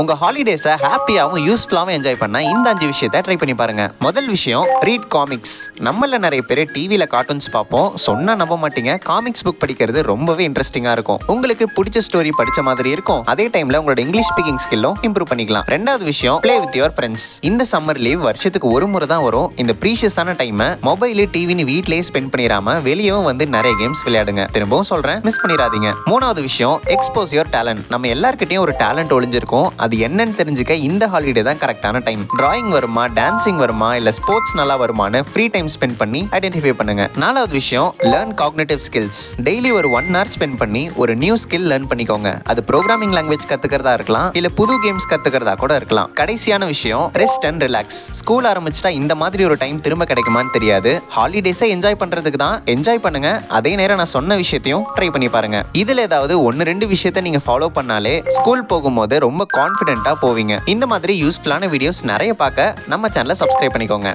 உங்க ஹாலிடேஸை ஹாப்பியாவும் யூஸ்ஃபுல்லாவும் என்ஜாய் பண்ண இந்த 5 விஷயத்தை ட்ரை பண்ணி பாருங்க. முதல் விஷயம், ரீட் காமிக்ஸ். நம்மள நிறைய பேர் டிவில கார்ட்டூன்ஸ் பார்ப்போம், சொன்னா நம்ப மாட்டீங்க, காமிக்ஸ் புக் படிக்கிறது ரொம்பவே இன்ட்ரெஸ்டிங்கா இருக்கும். உங்களுக்கு பிடிச்ச ஸ்டோரி படிச்ச மாதிரி இருக்கும், அதே டைம்ல உங்களோட இங்கிலீஷ் ஸ்பீக்கிங் ஸ்கில்லும் இம்ப்ரூவ் பண்ணிக்கலாம். ரெண்டாவது விஷயம், பிளே வித் யுவர் ஃப்ரெண்ட்ஸ். இந்த சம்மர் லீவ் வருஷத்துக்கு ஒரு முறை தான் வரும். இந்த ப்ரீஷியஸான டைமை மொபைல் டிவின்னு வீட்லயே ஸ்பெண்ட் பண்ணிடாம வெளியவும் வந்து நிறைய கேம்ஸ் விளையாடுங்க. திரும்பவும் சொல்றேன், மிஸ் பண்ணிடாதீங்க. மூணாவது விஷயம், எக்ஸ்போஸ் யுவர் டேலண்ட். நம்ம எல்லார்கிட்டயும் ஒரு டேலண்ட் ஒளிஞ்சிருக்கும், அது என்னன்னு தெரிஞ்சுக்க இந்த ஹாலிடே தான் கரெக்டான டைம். டிராயிங் வருமா, டான்சிங் வருமா, இல்ல ஸ்போர்ட்ஸ் நல்லா வருமானு ஃப்ரீ டைம் ஸ்பெண்ட் பண்ணி ஐடென்டிஃபை பண்ணுங்க. நாலாவது விஷயம், லேர்ன் காக்னிட்டிவ் ஸ்கில்ஸ். டெய்லி ஒரு 1 hour ஸ்பெண்ட் பண்ணி ஒரு நியூ ஸ்கில் லேர்ன் பண்ணிக்கோங்க. அது ப்ரோக்ராமிங் லாங்குவேஜ் கத்துக்கிறதா இருக்கலாம், இல்ல புது கேம்ஸ் கத்துக்கிறதா கூட இருக்கலாம். கடைசியான விஷயம், ரெஸ்ட் அண்ட் ரிலாக்ஸ். ஸ்கூல் ஆரம்பிச்சிட்டா இந்த மாதிரி ஒரு டைம் திரும்ப கிடைக்குமான்னு தெரியாது. ஹாலிடேஸை என்ஜாய் பண்றதுக்கு தான். என்ஜாய் பண்ணுங்க, அதே நேரம் நான் சொன்ன விஷயத்தையும் ட்ரை பண்ணி பாருங்க. இதுல ஏதாவது 1-2 விஷயத்தை நீங்க ஃபாலோ பண்ணாலே ஸ்கூல் போகும்போது ரொம்ப கான்ஃபிடென்ட்டா போவீங்க. இந்த மாதிரி யூஸ்ஃபுல்லான வீடியோஸ் நிறைய பார்க்க நம்ம சேனலை சப்ஸ்கிரைப் பண்ணிக்கோங்க.